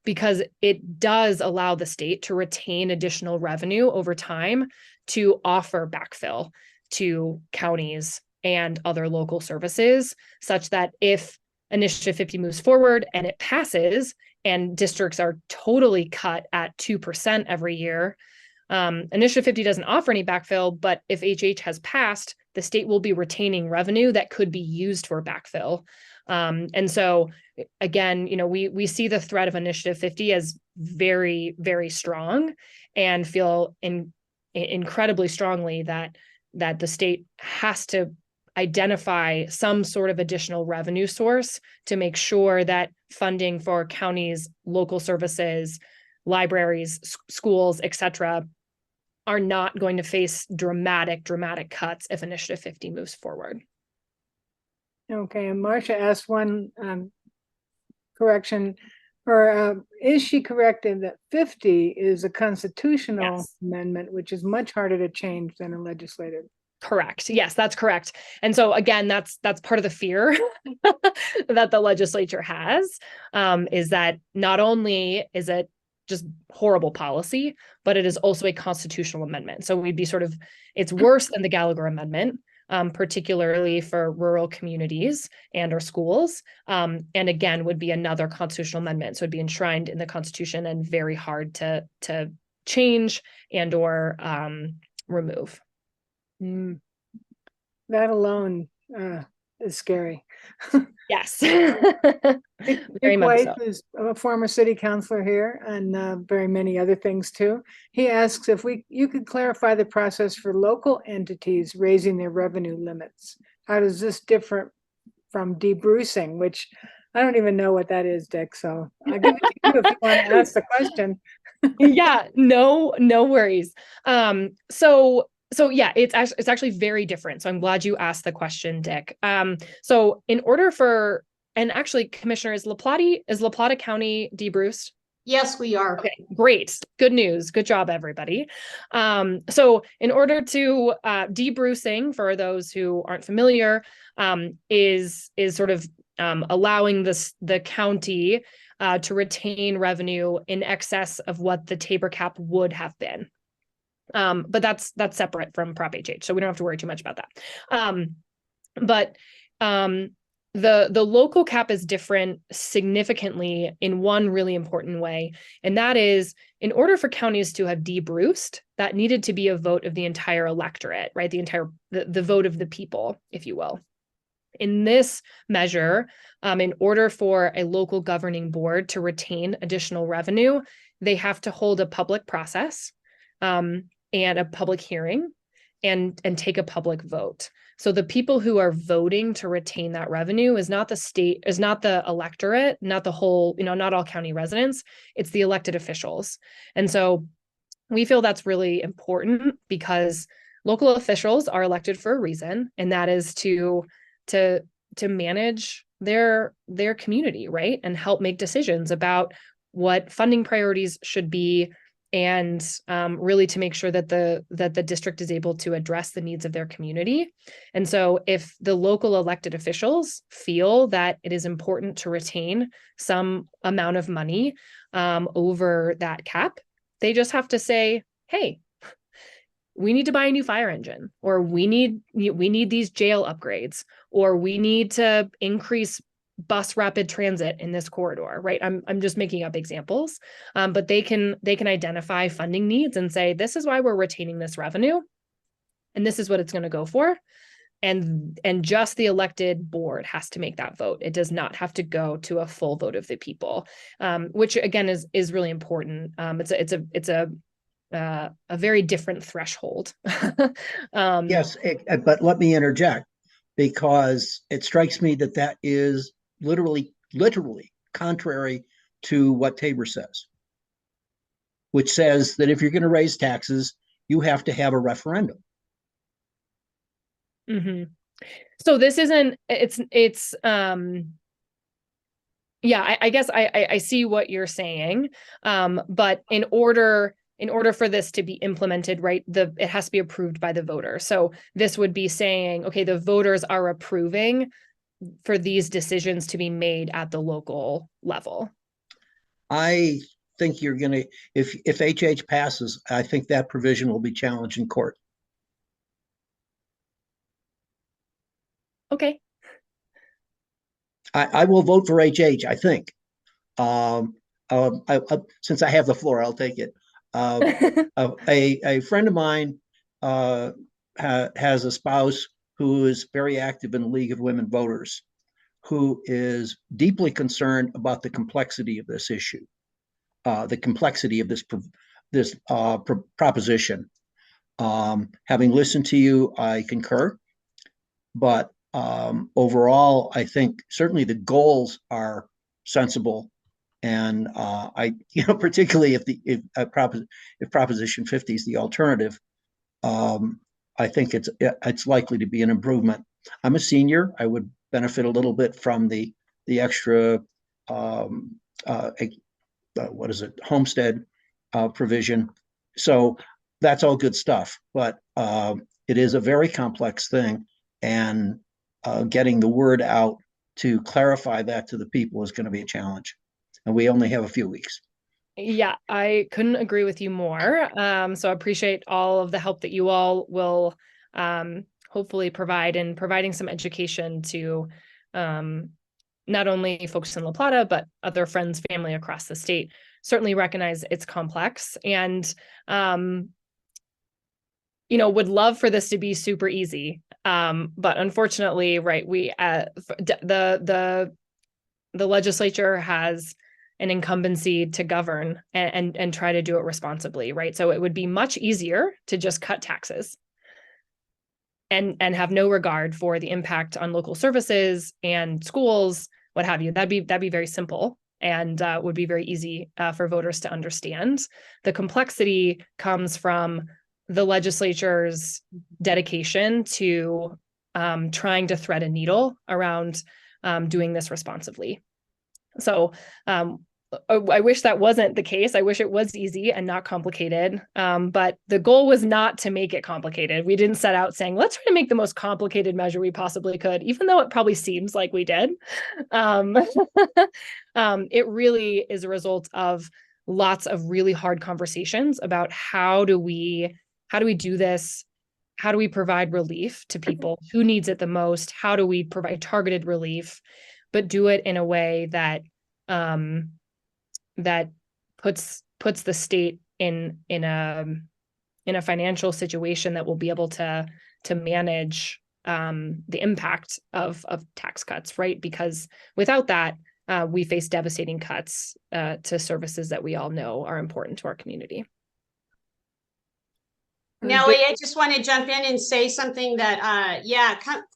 because it does allow the state to retain additional revenue over time to offer backfill to counties and other local services, such that if Initiative 50 moves forward and it passes and districts are totally cut at 2% every year, Initiative 50 doesn't offer any backfill, but if HH has passed, the state will be retaining revenue that could be used for backfill. And so again, we see the threat of Initiative 50 as very, very strong, and feel incredibly strongly that the state has to identify some sort of additional revenue source to make sure that funding for counties, local services, libraries, schools, et cetera, are not going to face dramatic cuts if Initiative 50 moves forward. Okay, and Marcia asked one correction, or is she correct in that 50 is a constitutional amendment, which is much harder to change than a legislative? Correct. Yes, that's correct. And so again, that's part of the fear that the legislature has, is that not only is it just horrible policy, but it is also a constitutional amendment. So we'd be it's worse than the Gallagher Amendment, particularly for rural communities and our schools. And again, would be another constitutional amendment. So it'd be enshrined in the Constitution and very hard to change and or remove. That alone is scary. Yes. Very much so. Who's a former city councilor here, and very many other things too. He asks if you could clarify the process for local entities raising their revenue limits. How does this differ from debrucing, which I don't even know what that is, Dick. So I'll give it to you if you want to ask the question. Yeah, no worries. So yeah, it's actually very different. So I'm glad you asked the question, Dick. So in order for, and actually, Commissioner, is La Plata County debruced? Yes, we are. Okay, great. Good news. Good job, everybody. So in order to debrucing, for those who aren't familiar, is sort of allowing the county to retain revenue in excess of what the Tabor cap would have been. But that's separate from Prop HH, so we don't have to worry too much about that. But the local cap is different significantly in one really important way, and that is, in order for counties to have debruced, that needed to be a vote of the entire electorate, right? The vote of the people, if you will. In this measure, in order for a local governing board to retain additional revenue, they have to hold a public process and a public hearing and take a public vote. So the people who are voting to retain that revenue is not the state, is not the electorate, not the whole, not all county residents, it's the elected officials. And so we feel that's really important, because local officials are elected for a reason, and that is to manage their community, right? And help make decisions about what funding priorities should be, and really to make sure that the district is able to address the needs of their community. And so if the local elected officials feel that it is important to retain some amount of money over that cap, they just have to say, hey, we need to buy a new fire engine, or we need these jail upgrades, or we need to increase bus rapid transit in this corridor, right? I'm just making up examples, but they can identify funding needs and say, this is why we're retaining this revenue, and this is what it's going to go for. And just the elected board has to make that vote. It does not have to go to a full vote of the people, which again is really important. It's a very different threshold. Yes, but let me interject, because it strikes me that that is literally contrary to what Tabor says, which says that if you're going to raise taxes, you have to have a referendum. Mm-hmm. So this isn't, yeah, I guess I see what you're saying. But in order for this to be implemented, right, it has to be approved by the voter. So this would be saying, okay, the voters are approving for these decisions to be made at the local level. I think you're going to, if HH passes, I think that provision will be challenged in court. Okay. I will vote for HH, I think. Since I have the floor, I'll take it. A friend of mine has a spouse who is very active in the League of Women Voters, who is deeply concerned about the complexity of this issue, the complexity of this proposition. Having listened to you, I concur, but overall, I think certainly the goals are sensible. And particularly if Proposition 50 is the alternative, I think it's likely to be an improvement. I'm a senior. I would benefit a little bit from the extra homestead provision. So that's all good stuff. But it is a very complex thing, and getting the word out to clarify that to the people is going to be a challenge. And we only have a few weeks. Yeah, I couldn't agree with you more. So I appreciate all of the help that you all will hopefully provide in providing some education to not only folks in La Plata, but other friends, family across the state. Certainly recognize it's complex, and would love for this to be super easy. But unfortunately, right, we the legislature has an incumbency to govern and try to do it responsibly, right? So it would be much easier to just cut taxes and have no regard for the impact on local services and schools, what have you. That'd be very simple, and would be very easy for voters to understand. The complexity comes from the legislature's dedication to trying to thread a needle around doing this responsibly. So I wish that wasn't the case. I wish it was easy and not complicated. But the goal was not to make it complicated. We didn't set out saying, let's try to make the most complicated measure we possibly could, even though it probably seems like we did. It really is a result of lots of really hard conversations about how do we do this? How do we provide relief to people? Who needs it the most? How do we provide targeted relief, but do it in a way that that puts the state in a financial situation that will be able to manage the impact of tax cuts, right? Because without that, we face devastating cuts to services that we all know are important to our community. Nellie, I just want to jump in and say something that,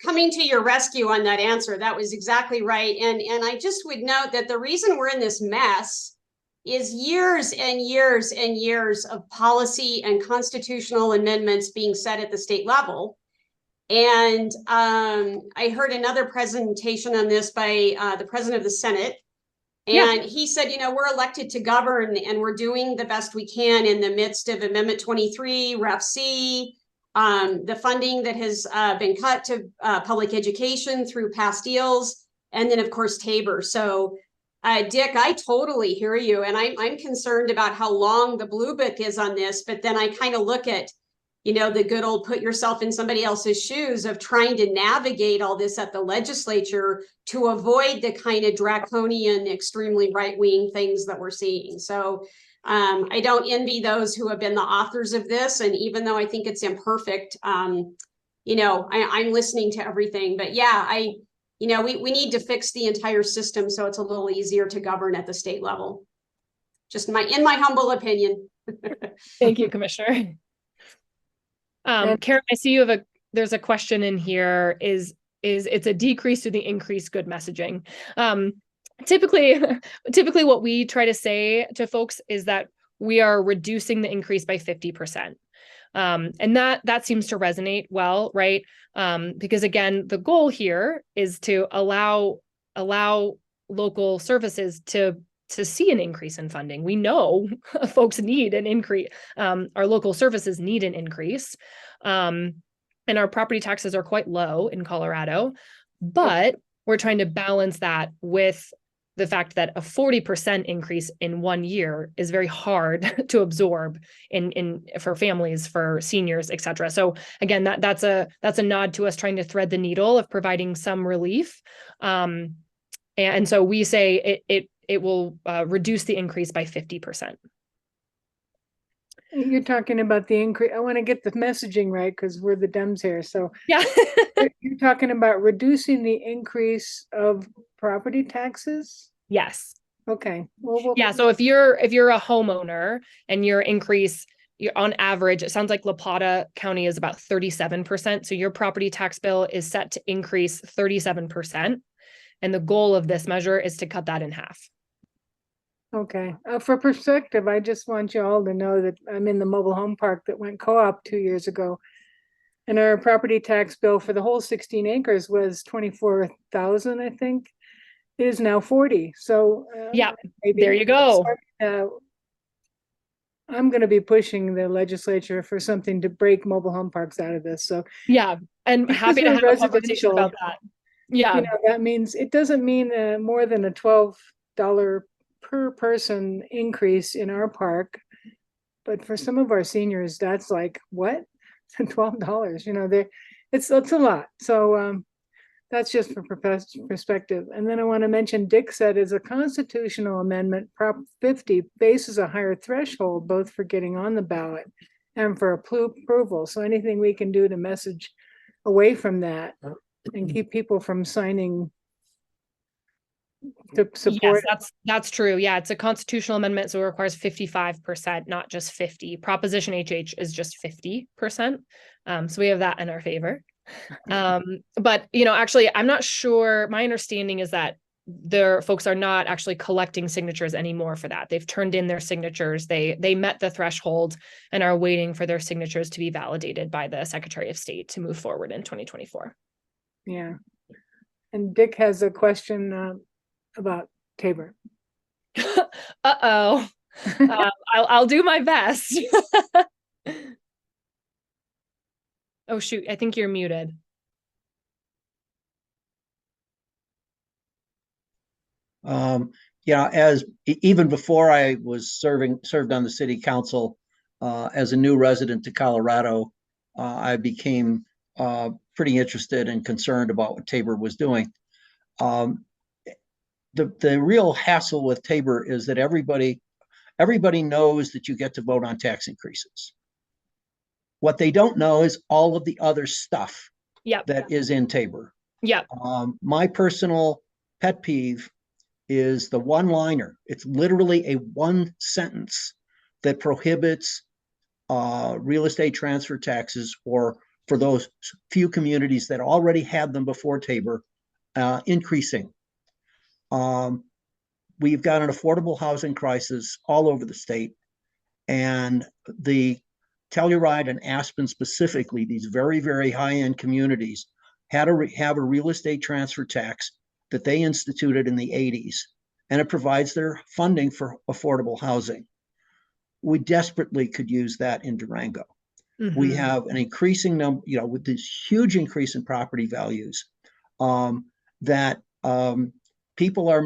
coming to your rescue on that answer, that was exactly right. And I just would note that the reason we're in this mess is years and years and years of policy and constitutional amendments being set at the state level. And I heard another presentation on this by the president of the Senate. And he said, you know, we're elected to govern and we're doing the best we can in the midst of Amendment 23, Ref C, the funding that has been cut to public education through past deals, and then, of course, Tabor. So, Dick, I totally hear you. And I'm concerned about how long the blue book is on this. But then I kind of look at, you know, the good old put yourself in somebody else's shoes of trying to navigate all this at the legislature to avoid the kind of draconian, extremely right-wing things that we're seeing. So I don't envy those who have been the authors of this. And even though I think it's imperfect, you know, I'm listening to everything. But yeah, you know, we need to fix the entire system so it's a little easier to govern at the state level. Just in my humble opinion. Thank you, Commissioner. Karen, I see you have there's a question in here. Is it's a decrease to the increase good messaging? Typically what we try to say to folks is that we are reducing the increase by 50%. And that seems to resonate well, right? Because again, the goal here is to allow local services to see an increase in funding. We know folks need an increase. Our local services need an increase. And our property taxes are quite low in Colorado, but we're trying to balance that with the fact that a 40% increase in 1 year is very hard to absorb for families, for seniors, et cetera. So again, that's a nod to us trying to thread the needle of providing some relief. And so we say it will reduce the increase by 50%. You're talking about the increase. I want to get the messaging right because we're the Dems here. So yeah, you're talking about reducing the increase of property taxes? Yes. Okay. Well, yeah. So if you're a homeowner and your increase, on average, it sounds like La Plata County is about 37%. So your property tax bill is set to increase 37%. And the goal of this measure is to cut that in half. Okay. For perspective, I just want you all to know that I'm in the mobile home park that went co-op 2 years ago. And our property tax bill for the whole 16 acres was 24,000, I think. It is now 40. So yeah, there you go. I'm going to be pushing the legislature for something to break mobile home parks out of this. So yeah, and happy to have a conversation about that. Yeah, you know, that means it doesn't mean more than a $12 per person increase in our park, but for some of our seniors, that's like what? $12. You know, it's a lot. So that's just for perspective. And then I want to mention Dick said is a constitutional amendment, Prop 50 bases a higher threshold both for getting on the ballot and for approval. So anything we can do to message away from that and keep people from signing to support. Yes, that's true. Yeah, it's a constitutional amendment, so it requires 55%, not just 50. Proposition HH is just 50%. So we have that in our favor. But you know, actually, I'm not sure. My understanding is that their folks are not actually collecting signatures anymore for that. They've turned in their signatures. They met the threshold and are waiting for their signatures to be validated by the Secretary of State to move forward in 2024. Yeah. And Dick has a question about Tabor. Uh-oh. I'll do my best. Oh, shoot. I think you're muted. Yeah, as even before I was served on the city council as a new resident to Colorado, I became pretty interested and concerned about what Tabor was doing. The real hassle with Tabor is that everybody knows that you get to vote on tax increases. What they don't know is all of the other stuff that is in Tabor. Yeah. My personal pet peeve is the one-liner. It's literally a one sentence that prohibits real estate transfer taxes, or for those few communities that already had them before Tabor, increasing. We've got an affordable housing crisis all over the state, and the Telluride and Aspen specifically, these very, very high-end communities, had to have a real estate transfer tax that they instituted in the 80s, and it provides their funding for affordable housing. We desperately could use that in Durango. We have an increasing number, with this huge increase in property values, that people are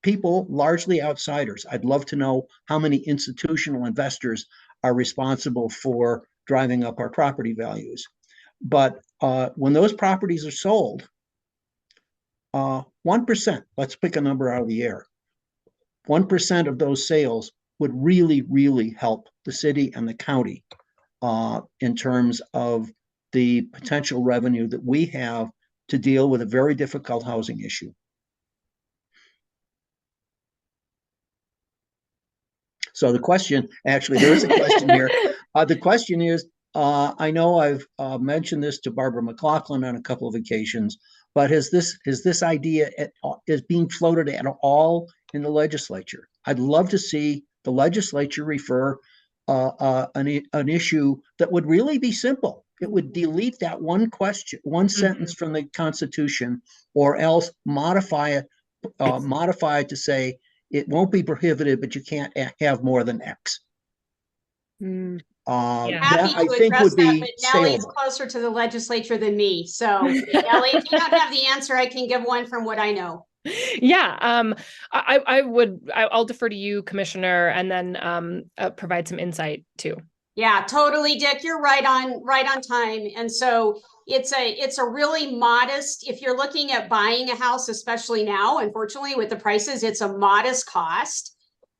people largely outsiders. I'd love to know how many institutional investors are responsible for driving up our property values. But when those properties are sold, 1%, let's pick a number out of the air, 1% of those sales would really, really help the city and the county in terms of the potential revenue that we have to deal with a very difficult housing issue. So the question, actually, there is a question here. The question is, I know I've mentioned this to Barbara McLaughlin on a couple of occasions, but is this idea is being floated at all in the legislature? I'd love to see the legislature refer an issue that would really be simple. It would delete that one question, one sentence from the Constitution, or else modify it to say it won't be prohibited, but you can't have more than X. Yeah. Happy That I to think address would be that, but Nellie's saleable. closer to the legislature than me. So Nellie, if you don't have the answer, I can give one from what I know. Yeah, I'll defer to you, Commissioner, and then provide some insight too. Yeah, totally, Dick. You're right on time. And so it's a really modest, if you're looking at buying a house, especially now, unfortunately, with the prices, it's a modest cost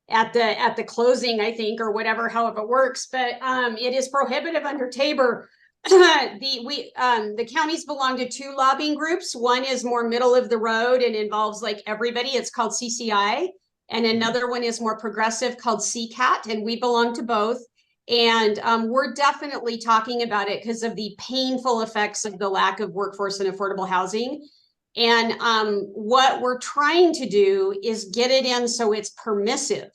at the closing, I think, or whatever, however it works. But it is prohibitive under Tabor. The counties belong to two lobbying groups. One is more middle of the road and involves like everybody. It's called CCI. And another one is more progressive called CCAT. And we belong to both. And we're definitely talking about it because of the painful effects of the lack of workforce and affordable housing. And what we're trying to do is get it in so it's permissive,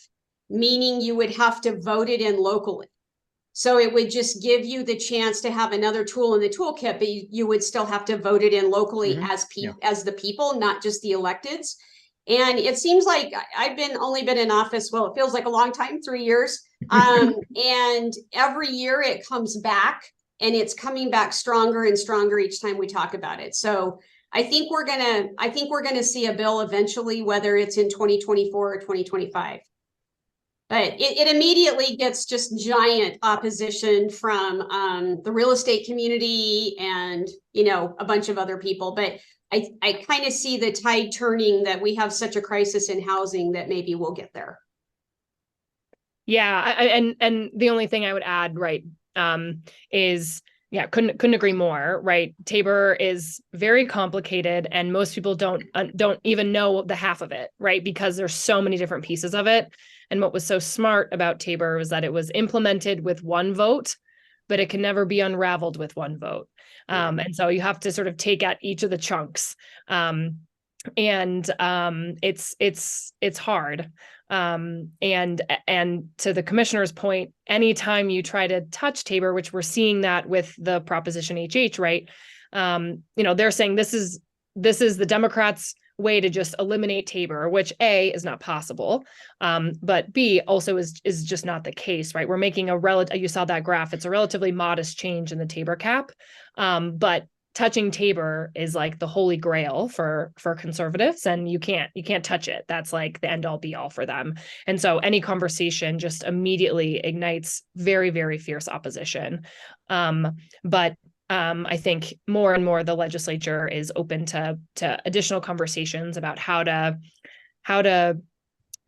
meaning you would have to vote it in locally. So it would just give you the chance to have another tool in the toolkit, but you would still have to vote it in locally as the people, not just the electeds. And it seems like I've only been in office, well, it feels like a long time, 3 years. And every year it comes back, and it's coming back stronger and stronger each time we talk about it. So I think we're gonna see a bill eventually, whether it's in 2024 or 2025. But it immediately gets just giant opposition from the real estate community and, a bunch of other people. But I kind of see the tide turning, that we have such a crisis in housing that maybe we'll get there. Yeah, and the only thing I would add, right, is, yeah, couldn't agree more, right? Tabor is very complicated, and most people don't even know the half of it, right? Because there's so many different pieces of it. And what was so smart about Tabor was that it was implemented with one vote, but it can never be unraveled with one vote. And so you have to sort of take out each of the chunks. It's hard. And to the commissioner's point, anytime you try to touch Tabor, which we're seeing that with the Proposition HH, right? They're saying this is the Democrats' way to just eliminate Tabor, which A, is not possible, but B, also is just not the case, right? We're making you saw that graph, it's a relatively modest change in the Tabor cap, but touching Tabor is like the holy grail for conservatives, and you can't touch it. That's like the end all be all for them. And so any conversation just immediately ignites very, very fierce opposition. But I think more and more the legislature is open to additional conversations about how to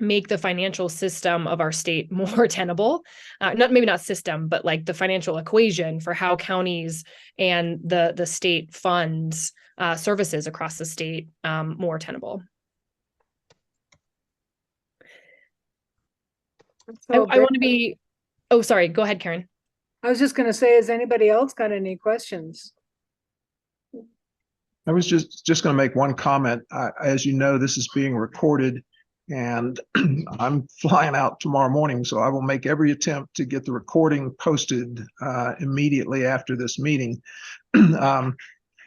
make the financial system of our state more tenable. Maybe not system, but like the financial equation for how counties and the state funds services across the state more tenable. I want to be. Oh, sorry. Go ahead, Karen. I was just going to say, has anybody else got any questions? I was just going to make one comment. As you know, this is being recorded, And I'm flying out tomorrow morning, so I will make every attempt to get the recording posted immediately after this meeting.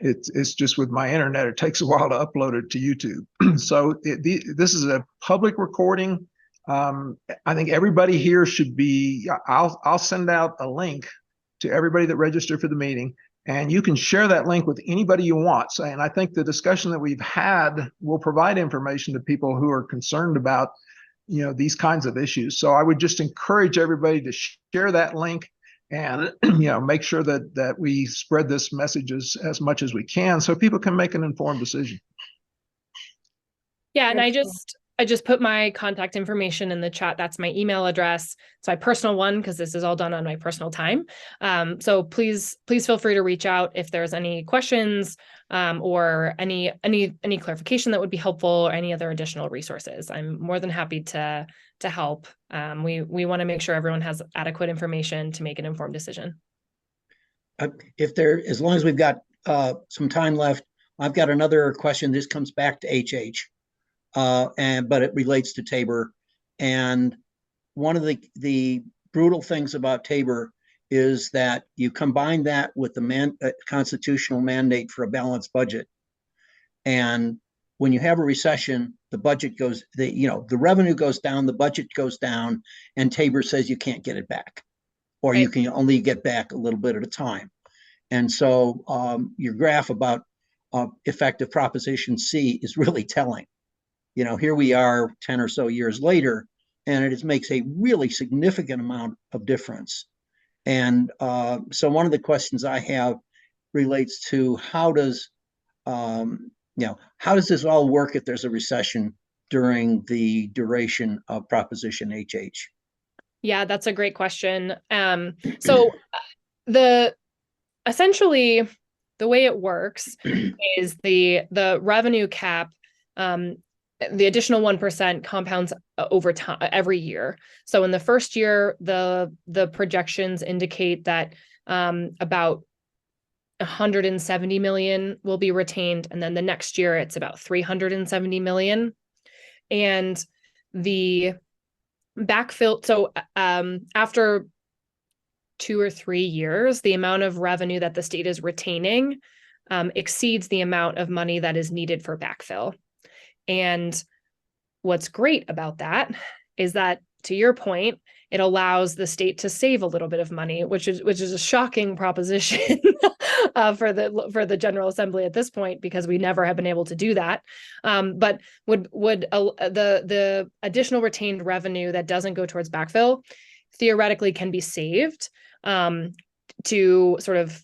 It's just with my internet, it takes a while to upload it to YouTube. So this is a public recording. I think everybody here should be, I'll send out a link to everybody that registered for the meeting, and you can share that link with anybody you want. So, and I think the discussion that we've had will provide information to people who are concerned about, these kinds of issues. So I would just encourage everybody to share that link and, make sure that we spread this message as much as we can so people can make an informed decision. Yeah, and I just put my contact information in the chat. That's my email address. It's my personal one because this is all done on my personal time. So please feel free to reach out if there's any questions or any clarification that would be helpful, or any other additional resources. I'm more than happy to help. We want to make sure everyone has adequate information to make an informed decision. As long as we've got some time left, I've got another question. This comes back to HH. But it relates to Tabor. And one of the brutal things about Tabor is that you combine that with the constitutional mandate for a balanced budget. And when you have a recession, the budget goes, the revenue goes down, the budget goes down, and Tabor says you can't get it back, or right. You can only get back a little bit at a time. And so your graph about effective Proposition C is really telling. Here we are 10 or so years later, and it makes a really significant amount of difference. And so one of the questions I have relates to how does this all work if there's a recession during the duration of Proposition HH? Yeah, that's a great question. So essentially the way it works is the revenue cap, the additional 1% compounds over time every year. So in the first year, the projections indicate that about 170 million will be retained, and then the next year it's about 370 million. And the backfill, so after 2 or 3 years, the amount of revenue that the state is retaining exceeds the amount of money that is needed for backfill. And what's great about that is that, to your point, it allows the state to save a little bit of money, which is a shocking proposition for the General Assembly at this point, because we never have been able to do that. But would the additional retained revenue that doesn't go towards backfill theoretically can be saved to sort of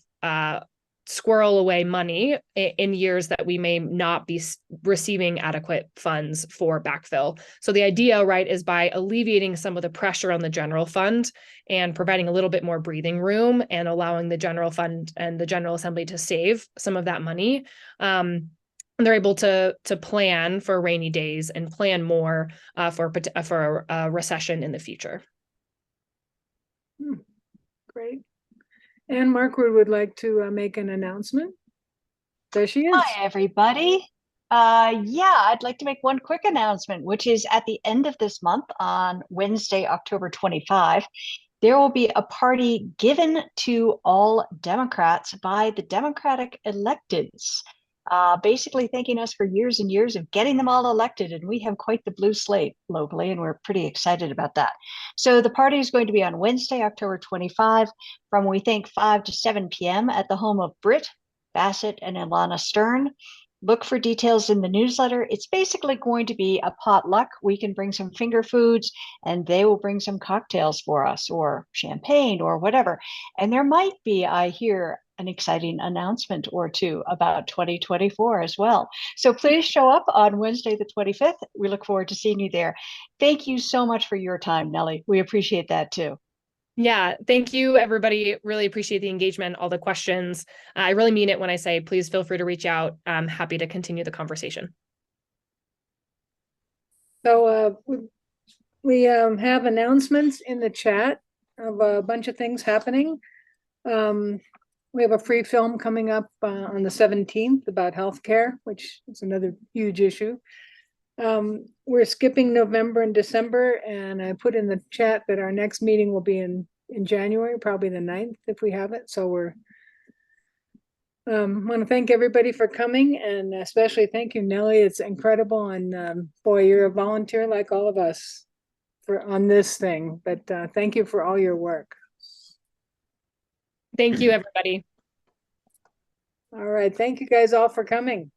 squirrel away money in years that we may not be receiving adequate funds for backfill. So the idea, right, is by alleviating some of the pressure on the general fund and providing a little bit more breathing room and allowing the general fund and the General Assembly to save some of that money, they're able to plan for rainy days and plan more for a recession in the future. Great. Ann Markwood would like to make an announcement. There she is. Hi, everybody. I'd like to make one quick announcement, which is at the end of this month, on Wednesday, October 25, there will be a party given to all Democrats by the Democratic electeds, basically thanking us for years and years of getting them all elected. And we have quite the blue slate locally, and we're pretty excited about that. So the party is going to be on Wednesday, October 25, from, we think, 5 to 7 p.m. at the home of Britt Bassett and Ilana Stern. Look for details in the newsletter. It's basically going to be a potluck. We can bring some finger foods, and they will bring some cocktails for us, or champagne, or whatever. And there might be, I hear, an exciting announcement or two about 2024 as well. So please show up on Wednesday, the 25th. We look forward to seeing you there. Thank you so much for your time, Nellie. We appreciate that too. Yeah, thank you, everybody. Really appreciate the engagement, all the questions. I really mean it when I say, please feel free to reach out. I'm happy to continue the conversation. So we have announcements in the chat of a bunch of things happening. We have a free film coming up on the 17th about healthcare, which is another huge issue. We're skipping November and December, and I put in the chat that our next meeting will be in January, probably the 9th if we have it. So we're want to thank everybody for coming, and especially thank you, Nellie. It's incredible, and boy, you're a volunteer like all of us on this thing. But thank you for all your work. Thank you, everybody. All right, thank you guys all for coming.